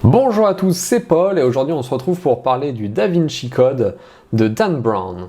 Bonjour à tous, c'est Paul et aujourd'hui on se retrouve pour parler du Da Vinci Code de Dan Brown.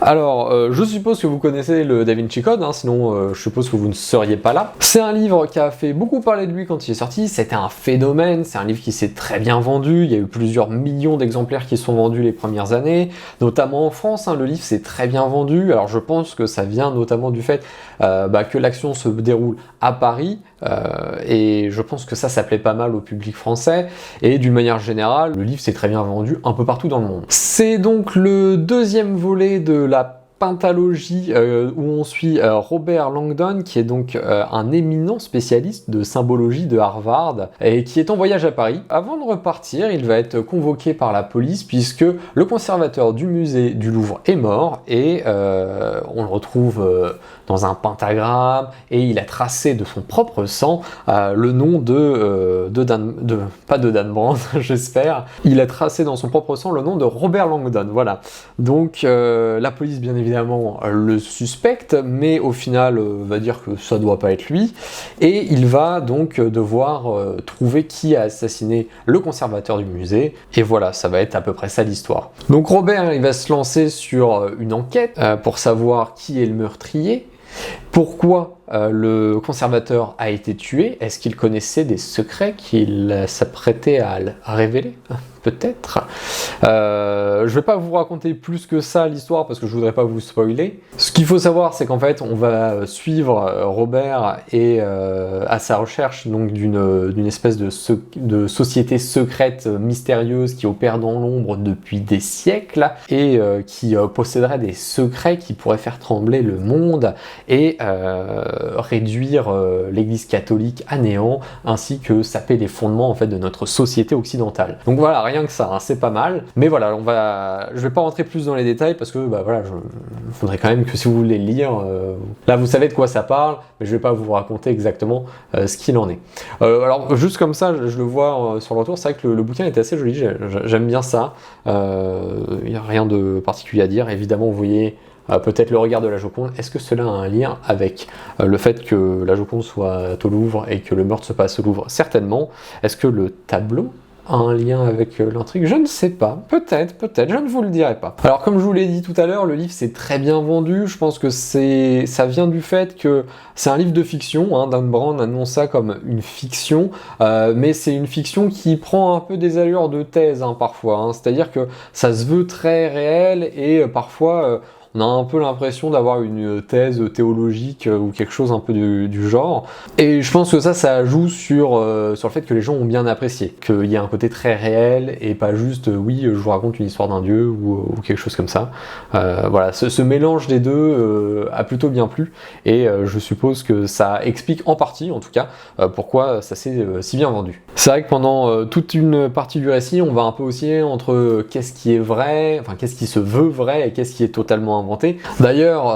Alors, je suppose que vous connaissez le Da Vinci Code, sinon je suppose que vous ne seriez pas là. C'est un livre qui a fait beaucoup parler de lui quand il est sorti, c'était un phénomène, c'est un livre qui s'est très bien vendu, il y a eu plusieurs millions d'exemplaires qui sont vendus les premières années, notamment en France, le livre s'est très bien vendu, alors je pense que ça vient notamment du fait que l'action se déroule à Paris, et je pense que ça plaît pas mal au public français, et d'une manière générale, le livre s'est très bien vendu un peu partout dans le monde. C'est donc le deuxième volet de la pentalogie où on suit Robert Langdon, qui est donc un éminent spécialiste de symbologie de Harvard et qui est en voyage à Paris. Avant de repartir, il va être convoqué par la police puisque le conservateur du musée du Louvre est mort et on le retrouve dans un pentagramme et il a tracé de son propre sang le nom pas de Dan Brown, j'espère. Il a tracé dans son propre sang le nom de Robert Langdon, voilà. Donc la police bien évidemment le suspecte, mais au final va dire que ça doit pas être lui, et il va donc devoir trouver qui a assassiné le conservateur du musée, et voilà, ça va être à peu près ça l'histoire. Donc Robert, il va se lancer sur une enquête pour savoir qui est le meurtrier, pourquoi le conservateur a été tué, est-ce qu'il connaissait des secrets qu'il s'apprêtait à révéler ? Peut-être. Je vais pas vous raconter plus que ça l'histoire parce que je voudrais pas vous spoiler. Ce qu'il faut savoir, c'est qu'en fait, on va suivre Robert et à sa recherche donc d'une espèce de société secrète mystérieuse qui opère dans l'ombre depuis des siècles et qui posséderait des secrets qui pourraient faire trembler le monde et réduire l'Église catholique à néant, ainsi que saper les fondements en fait de notre société occidentale. Donc voilà, rien que ça, c'est pas mal. Mais voilà, je vais pas rentrer plus dans les détails parce que voilà, il faudrait quand même que si vous voulez le lire, là vous savez de quoi ça parle, mais je vais pas vous raconter exactement ce qu'il en est. Alors juste comme ça, je le vois sur le retour, c'est vrai que le bouquin est assez joli, j'aime bien ça. Il n'y a rien de particulier à dire, évidemment vous voyez peut-être le regard de la Joconde. Est-ce que cela a un lien avec le fait que la Joconde soit au Louvre et que le meurtre se passe au Louvre? Certainement. Est-ce que le tableau a un lien avec l'intrigue? Je ne sais pas. Peut-être, je ne vous le dirai pas. Alors comme je vous l'ai dit tout à l'heure, le livre s'est très bien vendu. Je pense que ça vient du fait que c'est un livre de fiction. Dan Brown annonce ça comme une fiction, mais c'est une fiction qui prend un peu des allures de thèse parfois. C'est-à-dire que ça se veut très réel et parfois on a un peu l'impression d'avoir une thèse théologique ou quelque chose un peu du genre. Et je pense que ça joue sur le fait que les gens ont bien apprécié, qu'il y a un côté très réel et pas juste oui, je vous raconte une histoire d'un dieu ou quelque chose comme ça. Voilà, ce mélange des deux a plutôt bien plu et je suppose que ça explique en partie, en tout cas, pourquoi ça s'est si bien vendu. C'est vrai que pendant toute une partie du récit, on va un peu osciller entre qu'est-ce qui est vrai, enfin qu'est-ce qui se veut vrai et qu'est-ce qui est totalement inventé. D'ailleurs,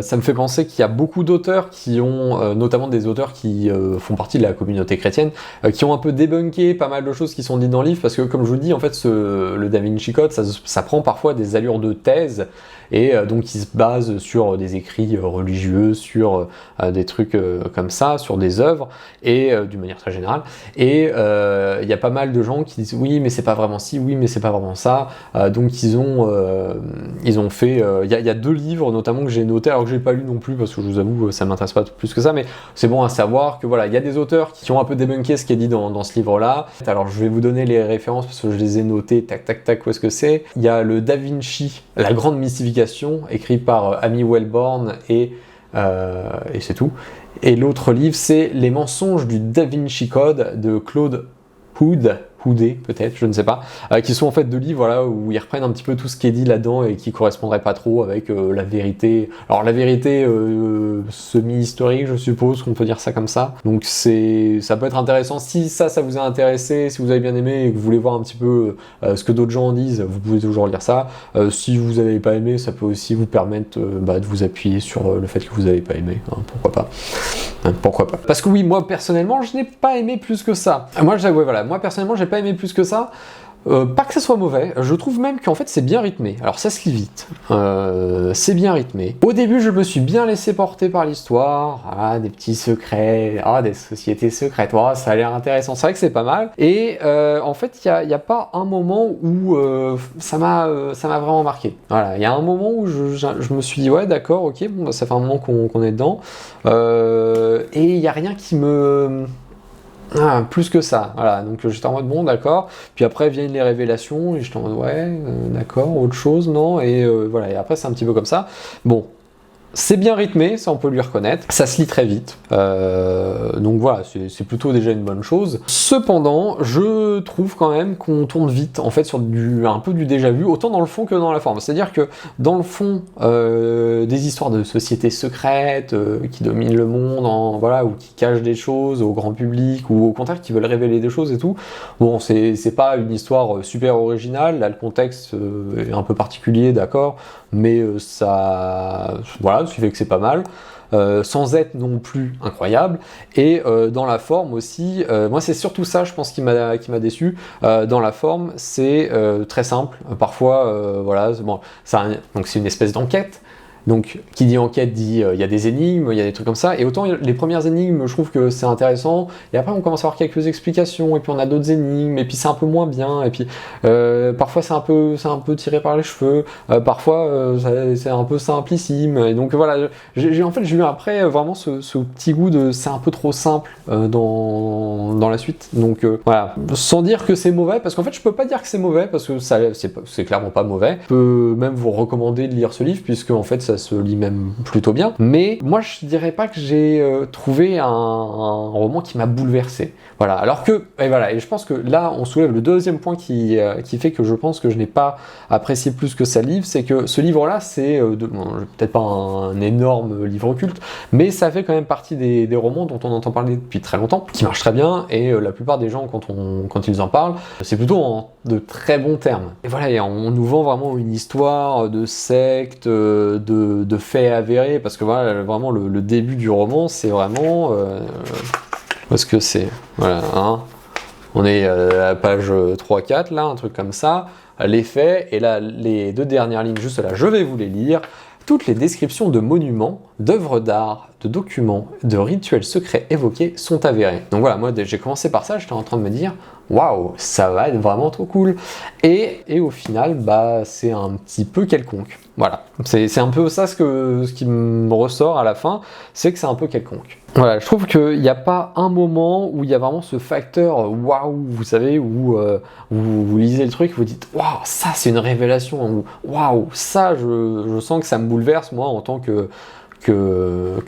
ça me fait penser qu'il y a beaucoup d'auteurs qui ont, notamment des auteurs qui font partie de la communauté chrétienne, qui ont un peu débunké pas mal de choses qui sont dites dans le livre, parce que comme je vous le dis, en fait, le Da Vinci Code, ça prend parfois des allures de thèse, et donc il se base sur des écrits religieux, sur des trucs comme ça, sur des œuvres, et d'une manière très générale, et il y a pas mal de gens qui disent oui mais c'est pas vraiment ci, oui mais c'est pas vraiment ça, donc ils ont fait, il y a deux livres notamment que j'ai notés, alors que j'ai pas lu non plus parce que je vous avoue ça m'intéresse pas plus que ça, mais c'est bon à savoir que voilà, il y a des auteurs qui ont un peu débunké ce qui est dit dans ce livre là. Alors je vais vous donner les références parce que je les ai notées, tac, où est-ce que c'est. Il y a le Da Vinci, la grande mystification, écrit par Amy Wellborn et c'est tout. Et l'autre livre c'est Les mensonges du Da Vinci Code de Claude Houdet peut-être, je ne sais pas, qui sont en fait deux livres voilà, où ils reprennent un petit peu tout ce qui est dit là-dedans et qui correspondrait pas trop avec la vérité. Alors la vérité semi-historique, je suppose qu'on peut dire ça comme ça. Donc ça peut être intéressant si ça vous a intéressé, si vous avez bien aimé et que vous voulez voir un petit peu ce que d'autres gens en disent, vous pouvez toujours lire ça. Si vous n'avez pas aimé, ça peut aussi vous permettre de vous appuyer sur le fait que vous n'avez pas aimé, pourquoi pas. Pourquoi pas. Parce que oui, moi personnellement, je n'ai pas aimé plus que ça. Moi personnellement, j'ai pas aimé plus que ça. Pas que ça soit mauvais, je trouve même qu'en fait c'est bien rythmé. Alors ça se lit vite, c'est bien rythmé. Au début je me suis bien laissé porter par l'histoire, des petits secrets, des sociétés secrètes, ça a l'air intéressant, c'est vrai que c'est pas mal. Et en fait il y a pas un moment où ça m'a vraiment marqué. Voilà, il y a un moment où je me suis dit ouais d'accord, ok, bon, ça fait un moment qu'on est dedans. Et il n'y a rien qui me... plus que ça, voilà, donc j'étais en mode bon d'accord, puis après viennent les révélations et j'étais en mode ouais d'accord, autre chose, non, et voilà, et après c'est un petit peu comme ça. Bon, c'est bien rythmé, ça on peut lui reconnaître, ça se lit très vite, donc voilà, c'est plutôt déjà une bonne chose. Cependant, je trouve quand même qu'on tourne vite, en fait, sur un peu du déjà vu, autant dans le fond que dans la forme. C'est-à-dire que dans le fond, des histoires de sociétés secrètes qui dominent le monde, voilà, ou qui cachent des choses au grand public, ou au contraire qui veulent révéler des choses et tout, bon, c'est pas une histoire super originale, là le contexte est un peu particulier, d'accord, mais ça... voilà, ce qui fait que c'est pas mal, sans être non plus incroyable, et dans la forme aussi, moi c'est surtout ça je pense qui m'a déçu, dans la forme c'est très simple, parfois voilà, bon, donc c'est une espèce d'enquête. Donc, qui dit enquête dit il y a des énigmes, il y a des trucs comme ça, et autant les premières énigmes, je trouve que c'est intéressant, et après on commence à avoir quelques explications, et puis on a d'autres énigmes, et puis c'est un peu moins bien, et puis parfois c'est un peu tiré par les cheveux, parfois c'est un peu simplissime, et donc voilà, j'ai eu après vraiment ce petit goût de c'est un peu trop simple dans la suite, donc voilà, sans dire que c'est mauvais, parce qu'en fait je peux pas dire que c'est mauvais, parce que c'est clairement pas mauvais, je peux même vous recommander de lire ce livre, puisque en fait ça se lit même plutôt bien, mais moi je dirais pas que j'ai trouvé un roman qui m'a bouleversé. Voilà, alors que, et voilà, et je pense que là on soulève le deuxième point qui fait que je pense que je n'ai pas apprécié plus que ça le livre, c'est que ce livre-là, c'est peut-être pas un énorme livre culte, mais ça fait quand même partie des romans dont on entend parler depuis très longtemps, qui marchent très bien, et la plupart des gens quand ils en parlent, c'est plutôt en de très bons termes. Et voilà, et on nous vend vraiment une histoire de secte, de faits avérés, parce que voilà, vraiment le début du roman, c'est vraiment... parce que c'est... Voilà, hein, on est à la page 3-4, là, un truc comme ça, les faits, et là, les deux dernières lignes juste là, je vais vous les lire. Toutes les descriptions de monuments, d'œuvres d'art, de documents, de rituels secrets évoqués sont avérées. Donc voilà, moi j'ai commencé par ça, j'étais en train de me dire waouh, ça va être vraiment trop cool. Et au final, bah c'est un petit peu quelconque. Voilà, c'est un peu ça ce qui me ressort à la fin, c'est que c'est un peu quelconque. Voilà, je trouve qu'il n'y a pas un moment où il y a vraiment ce facteur waouh, vous savez, où vous lisez le truc et vous dites waouh, ça c'est une révélation, ou waouh, ça je sens que ça me bouleverse moi en tant que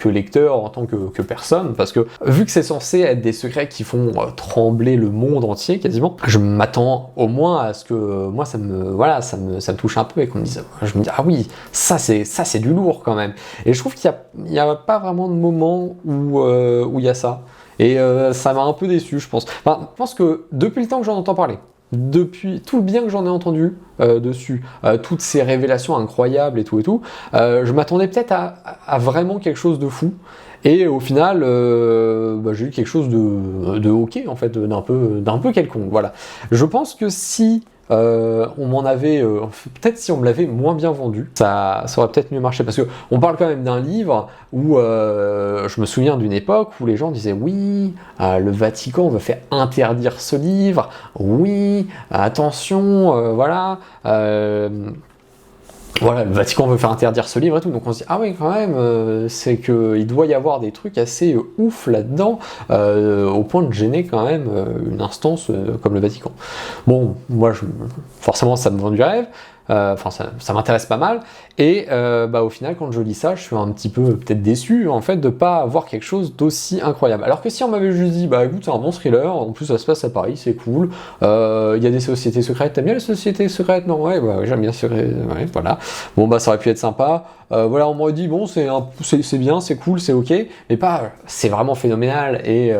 lecteur, en tant que personne, parce que vu que c'est censé être des secrets qui font trembler le monde entier quasiment, je m'attends au moins à ce que moi ça me touche un peu et qu'on me dise, je me dis ah oui, ça c'est du lourd quand même, et je trouve qu'il y a pas vraiment de moment où il y a ça, et ça m'a un peu déçu, je pense. Enfin, je pense que depuis le temps que j'en entends parler, depuis tout le bien que j'en ai entendu dessus, toutes ces révélations incroyables et tout, je m'attendais peut-être à vraiment quelque chose de fou, et au final j'ai eu quelque chose de ok en fait, d'un peu quelconque. Voilà, je pense que si on m'en avait, peut-être si on me l'avait moins bien vendu, ça aurait peut-être mieux marché, parce que on parle quand même d'un livre où je me souviens d'une époque où les gens disaient oui, le Vatican veut faire interdire ce livre, oui, attention, voilà. Voilà, le Vatican veut faire interdire ce livre et tout, donc on se dit ah oui quand même, c'est qu'il doit y avoir des trucs assez ouf là-dedans, au point de gêner quand même une instance comme le Vatican. Bon, moi forcément ça me vend du rêve, enfin ça m'intéresse pas mal, et au final quand je lis ça, je suis un petit peu peut-être déçu en fait de pas avoir quelque chose d'aussi incroyable. Alors que si on m'avait juste dit bah écoute c'est un bon thriller, en plus ça se passe à Paris, c'est cool, il y a des sociétés secrètes, t'aimes bien les sociétés secrètes? Non, ouais, j'aime bien ouais, voilà. Bon bah ça aurait pu être sympa. Voilà, on m'aurait dit bon c'est bien, c'est cool, c'est ok, mais pas c'est vraiment phénoménal, et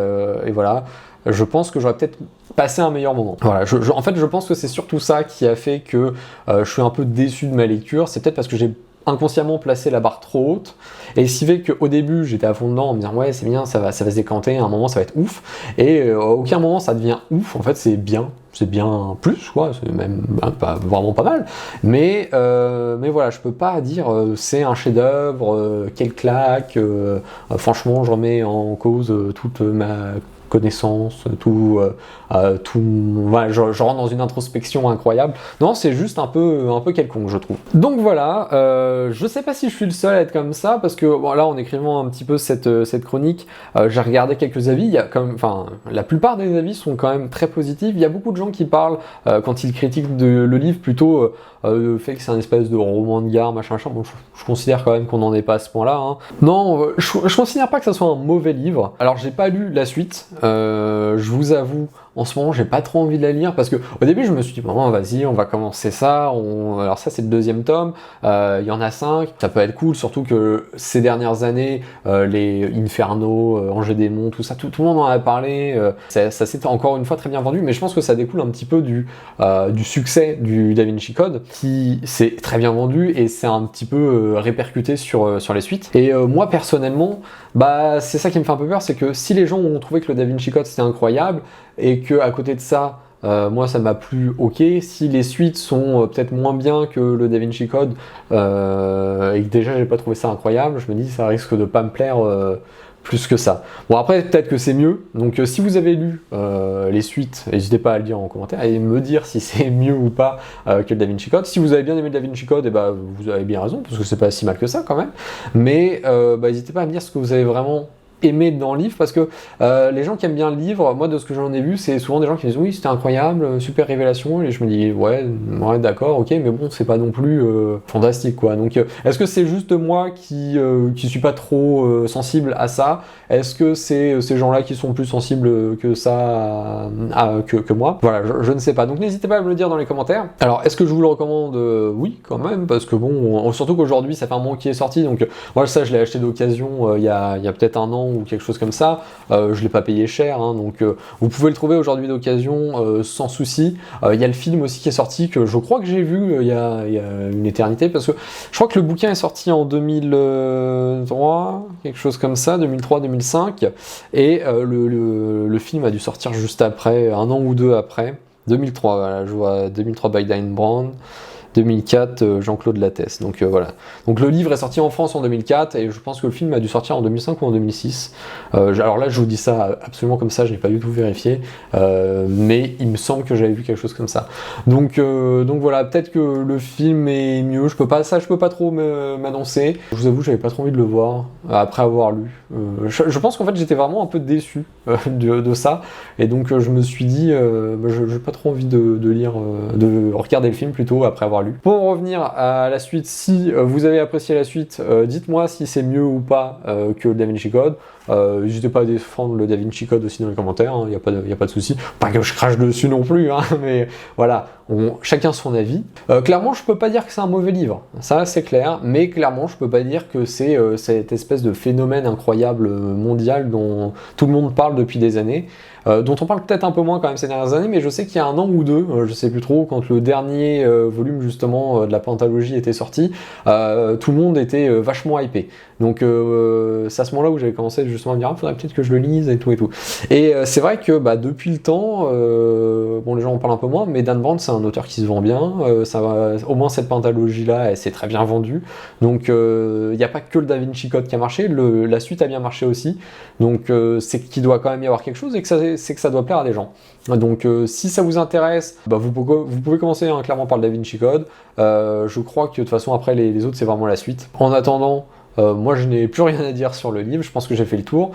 voilà. Je pense que j'aurais peut-être passé un meilleur moment. Voilà, en fait, je pense que c'est surtout ça qui a fait que je suis un peu déçu de ma lecture. C'est peut-être parce que j'ai inconsciemment placé la barre trop haute, et ce qui fait qu'au début j'étais à fond dedans en me disant ouais c'est bien, ça va se décanter, à un moment ça va être ouf, et à aucun moment ça devient ouf, en fait c'est bien plus, quoi, c'est même vraiment pas mal, mais voilà, je peux pas dire c'est un chef-d'œuvre, quelle claque, franchement je remets en cause toute ma connaissance, voilà, je rentre dans une introspection incroyable. Non, c'est juste un peu quelconque, je trouve. Donc voilà, je sais pas si je suis le seul à être comme ça, parce que bon, là, en écrivant un petit peu cette chronique, j'ai regardé quelques avis. Il y a la plupart des avis sont quand même très positifs. Il y a beaucoup de gens qui parlent quand ils critiquent le livre plutôt le fait que c'est un espèce de roman de gare, machin. Bon, je considère quand même qu'on n'en est pas à ce point-là. Hein. Non, je considère pas que ça soit un mauvais livre. Alors, j'ai pas lu la suite. Je vous avoue, en ce moment, j'ai pas trop envie de la lire parce que au début, je me suis dit, bon, vas-y, on va commencer ça. Alors ça, c'est le 2e tome. Il y en a 5. Ça peut être cool, surtout que ces dernières années, les Inferno, Angers Démon, tout ça, tout le monde en a parlé. Ça s'est encore une fois très bien vendu, mais je pense que ça découle un petit peu du succès du Da Vinci Code, qui s'est très bien vendu et c'est un petit peu répercuté sur les suites. Et moi, personnellement, bah c'est ça qui me fait un peu peur, c'est que si les gens ont trouvé que le Da Vinci Code c'était incroyable et que à côté de ça moi ça m'a plu, ok, si les suites sont peut-être moins bien que le Da Vinci Code et que déjà j'ai pas trouvé ça incroyable, je me dis ça risque de pas me plaire plus que ça. Bon après peut-être que c'est mieux, donc si vous avez lu les suites, n'hésitez pas à le dire en commentaire et me dire si c'est mieux ou pas que le Da Vinci Code. Si vous avez bien aimé le Da Vinci Code, et bah, vous avez bien raison, parce que c'est pas si mal que ça quand même, mais n'hésitez pas à me dire ce que vous avez vraiment aimé dans le livre, parce que les gens qui aiment bien le livre, moi de ce que j'en ai vu, c'est souvent des gens qui disent oui c'était incroyable, super révélation, et je me dis ouais d'accord, ok, mais bon c'est pas non plus fantastique quoi. Donc est-ce que c'est juste moi qui suis pas trop sensible à ça? Est-ce que c'est ces gens-là qui sont plus sensibles que ça que moi? Voilà, je ne sais pas. Donc n'hésitez pas à me le dire dans les commentaires. Alors est-ce que je vous le recommande? Oui quand même, parce que bon, surtout qu'aujourd'hui ça fait un moment qu'il est sorti, donc moi ça je l'ai acheté d'occasion il y a peut-être un an ou quelque chose comme ça, je l'ai pas payé cher, hein, donc vous pouvez le trouver aujourd'hui d'occasion sans souci. Il y a le film aussi qui est sorti, que je crois que j'ai vu il y a une éternité, parce que je crois que le bouquin est sorti en 2003, quelque chose comme ça, 2003-2005, et le film a dû sortir juste après, un an ou deux après, 2003, voilà, je vois 2003 by Dan Brown, 2004, Jean-Claude Lattès. Donc voilà. Donc le livre est sorti en France en 2004 et je pense que le film a dû sortir en 2005 ou en 2006. Alors là, je vous dis ça absolument comme ça, je n'ai pas du tout vérifié, mais il me semble que j'avais vu quelque chose comme ça. Donc voilà, peut-être que le film est mieux. Je peux pas trop m'annoncer. Je vous avoue, j'avais pas trop envie de le voir après avoir lu. Je pense qu'en fait, j'étais vraiment un peu déçu de ça, et donc je me suis dit, je n'ai pas trop envie de lire, de regarder le film plutôt après avoir lu. Pour en revenir à la suite, si vous avez apprécié la suite, dites-moi si c'est mieux ou pas que le Da Vinci Code. N'hésitez pas à défendre le Da Vinci Code aussi dans les commentaires, il n'y a pas de souci. Pas que je crache dessus non plus, hein, mais voilà, chacun son avis. Clairement, je peux pas dire que c'est un mauvais livre, ça c'est clair, mais clairement, je peux pas dire que c'est cette espèce de phénomène incroyable mondial dont tout le monde parle depuis des années. Dont on parle peut-être un peu moins quand même ces dernières années, mais je sais qu'il y a un an ou deux, je sais plus trop, quand le dernier volume justement de la pentalogie était sorti, tout le monde était vachement hypé. Donc c'est à ce moment-là où j'avais commencé justement à me dire faudrait peut-être que je le lise et tout et tout. Et c'est vrai que depuis le temps, bon les gens en parlent un peu moins, mais Dan Brown c'est un auteur qui se vend bien, au moins cette pentalogie-là elle s'est très bien vendue. Donc il n'y a pas que le Da Vinci Code qui a marché, la suite a bien marché aussi. Donc c'est qu'il doit quand même y avoir quelque chose et que c'est que ça doit plaire à des gens. Donc si ça vous intéresse, vous pouvez commencer clairement par le Da Vinci Code. Je crois que de toute façon après les autres c'est vraiment la suite. En attendant, moi je n'ai plus rien à dire sur le livre, je pense que j'ai fait le tour.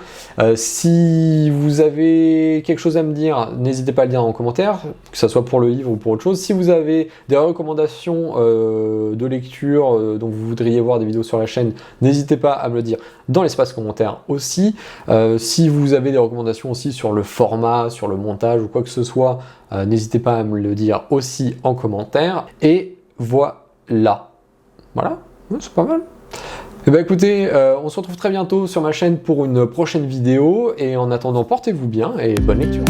Si vous avez quelque chose à me dire, n'hésitez pas à le dire en commentaire, que ce soit pour le livre ou pour autre chose. Si vous avez des recommandations de lecture dont vous voudriez voir des vidéos sur la chaîne, n'hésitez pas à me le dire dans l'espace commentaire aussi. Si vous avez des recommandations aussi sur le format, sur le montage ou quoi que ce soit, n'hésitez pas à me le dire aussi en commentaire. Et voilà. Voilà, c'est pas mal. Eh ben écoutez, on se retrouve très bientôt sur ma chaîne pour une prochaine vidéo, et en attendant, portez-vous bien et bonne lecture.